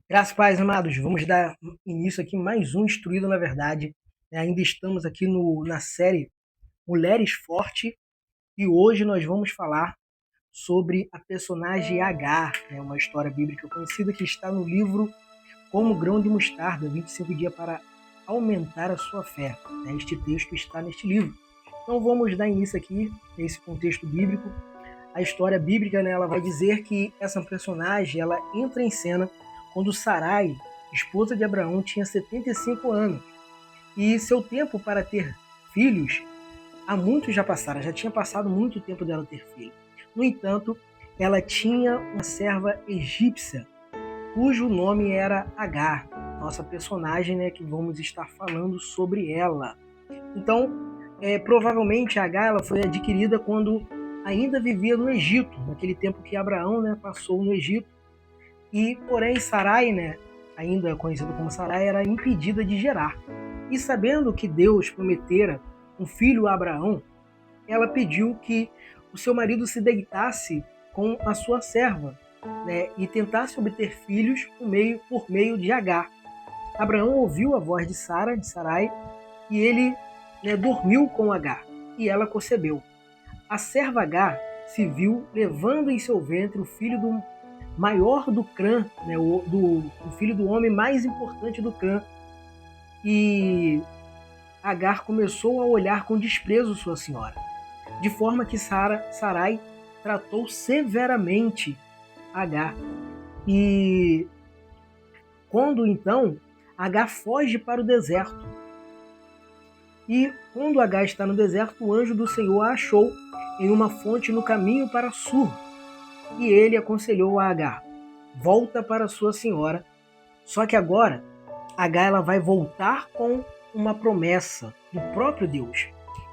Graças, pais amados, vamos dar início aqui mais um Instruído na Verdade. Ainda estamos aqui na série Mulheres Forte e hoje nós vamos falar sobre a personagem Agar, uma história bíblica conhecida que está no livro Como Grão de Mostarda, 25 dias para aumentar a sua fé. Este texto está neste livro. Então vamos dar início aqui nesse contexto bíblico. A história bíblica, ela vai dizer que essa personagem ela entra em cena quando Sarai, esposa de Abraão, tinha 75 anos. E seu tempo para ter filhos, há muito já passaram, já tinha passado muito tempo dela ter filho. No entanto, ela tinha uma serva egípcia, cujo nome era Agar, nossa personagem, que vamos estar falando sobre ela. Então, provavelmente Agar ela foi adquirida quando ainda vivia no Egito, naquele tempo que Abraão passou no Egito. E, porém, Sarai, ainda conhecida como Sarai, era impedida de gerar. E sabendo que Deus prometera um filho a Abraão, ela pediu que o seu marido se deitasse com a sua serva, e tentasse obter filhos por meio de Agar. Abraão ouviu a voz de Sarai, e ele dormiu com Agar, e ela concebeu. A serva Agar se viu levando em seu ventre o filho do maior do clã, o filho do homem mais importante do clã. E Agar começou a olhar com desprezo sua senhora, de forma que Sarai tratou severamente Agar. E quando então Agar foge para o deserto. E quando Agar está no deserto, o anjo do Senhor a achou em uma fonte no caminho para Sur. E ele aconselhou a Agar: volta para sua senhora. Só que agora Agar ela vai voltar com uma promessa do próprio Deus.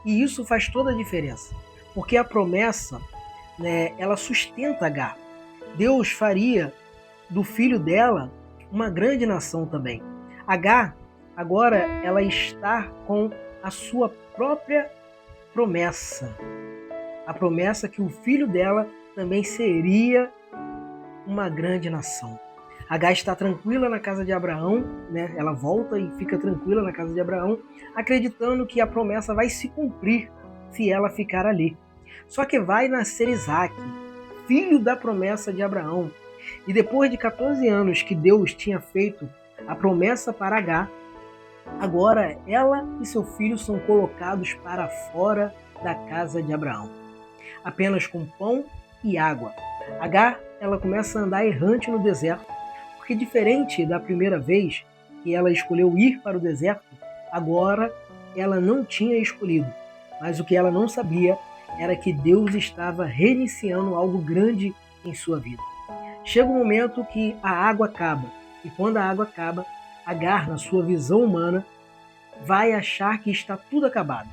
E isso faz toda a diferença, porque a promessa, ela sustenta Agar. Deus faria do filho dela uma grande nação também. Agar agora ela está com a sua própria promessa. A promessa que o filho dela também seria uma grande nação. Agar está tranquila na casa de Abraão, ela volta e fica tranquila na casa de Abraão, acreditando que a promessa vai se cumprir se ela ficar ali. Só que vai nascer Isaac, filho da promessa de Abraão. E depois de 14 anos que Deus tinha feito a promessa para Agar, agora ela e seu filho são colocados para fora da casa de Abraão, apenas com pão e água. Agar ela começa a andar errante no deserto, porque diferente da primeira vez que ela escolheu ir para o deserto, agora ela não tinha escolhido. Mas o que ela não sabia era que Deus estava reiniciando algo grande em sua vida. Chega um momento que a água acaba, e quando a água acaba, Agar, na sua visão humana, vai achar que está tudo acabado,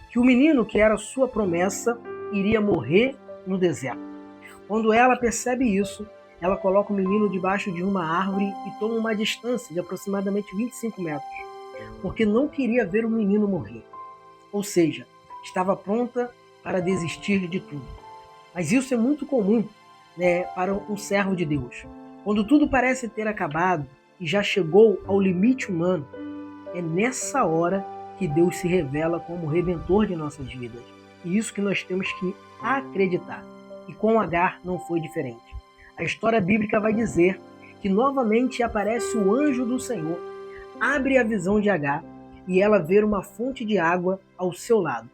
que o menino que era sua promessa iria morrer no deserto. Quando ela percebe isso, ela coloca o menino debaixo de uma árvore e toma uma distância de aproximadamente 25 metros, porque não queria ver o menino morrer. Ou seja, estava pronta para desistir de tudo. Mas isso é muito comum, para um servo de Deus. Quando tudo parece ter acabado e já chegou ao limite humano, é nessa hora que Deus se revela como o Redentor de nossas vidas. E isso que nós temos que acreditar. E com Agar não foi diferente. A história bíblica vai dizer que novamente aparece o anjo do Senhor, abre a visão de Agar e ela vê uma fonte de água ao seu lado.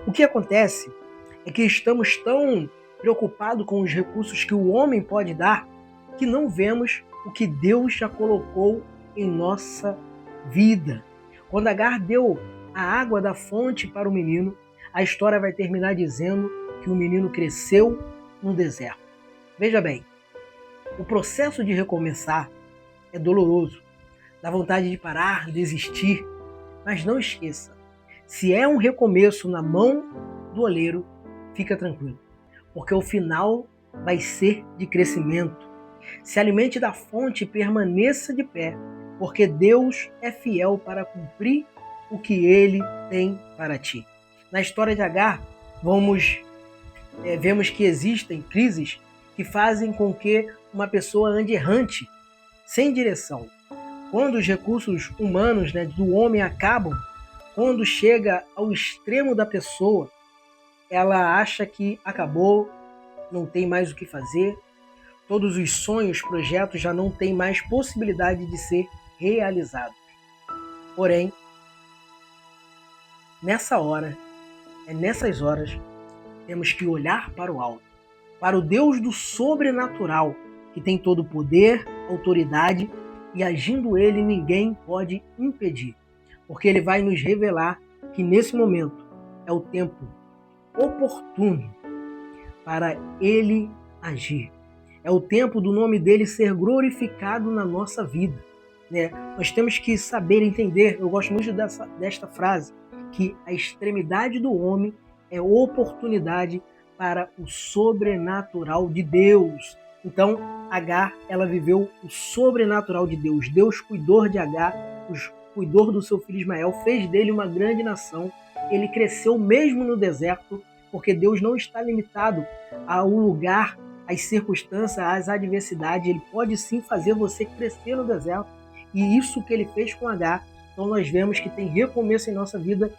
O que acontece é que estamos tão preocupados com os recursos que o homem pode dar que não vemos o que Deus já colocou em nossa vida. Quando Agar deu a água da fonte para o menino, a história vai terminar dizendo que o menino cresceu no deserto. Veja bem, o processo de recomeçar é doloroso, dá vontade de parar, desistir, mas não esqueça, se é um recomeço na mão do oleiro, fica tranquilo, porque o final vai ser de crescimento. Se alimente da fonte e permaneça de pé, porque Deus é fiel para cumprir o que Ele tem para ti. Na história de Agar, vemos que existem crises que fazem com que uma pessoa ande errante, sem direção. Quando os recursos humanos, né, do homem acabam, quando chega ao extremo da pessoa, ela acha que acabou, não tem mais o que fazer, todos os sonhos, projetos já não têm mais possibilidade de ser realizados. Porém, nessas horas, temos que olhar para o alto, para o Deus do sobrenatural, que tem todo o poder, autoridade, e agindo ele, ninguém pode impedir, porque ele vai nos revelar que nesse momento é o tempo oportuno para ele agir. É o tempo do nome dele ser glorificado na nossa vida, né? Nós temos que saber entender, eu gosto muito desta frase, que a extremidade do homem é oportunidade para o sobrenatural de Deus. Então, Agar, ela viveu o sobrenatural de Deus. Deus cuidou de Agar, cuidou do seu filho Ismael, fez dele uma grande nação. Ele cresceu mesmo no deserto, porque Deus não está limitado ao lugar, às circunstâncias, às adversidades. Ele pode sim fazer você crescer no deserto. E isso que ele fez com Agar. Então nós vemos que tem recomeço em nossa vida,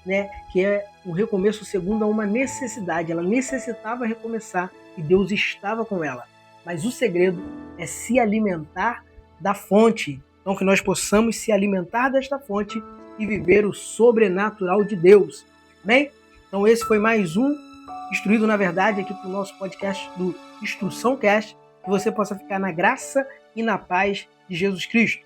né? Que é um recomeço segundo a uma necessidade. Ela necessitava recomeçar e Deus estava com ela. Mas o segredo é se alimentar da fonte. Então que nós possamos se alimentar desta fonte e viver o sobrenatural de Deus. Amém? Então esse foi mais um Instruído na Verdade aqui para o nosso podcast do Instrução Cast. Que você possa ficar na graça e na paz de Jesus Cristo.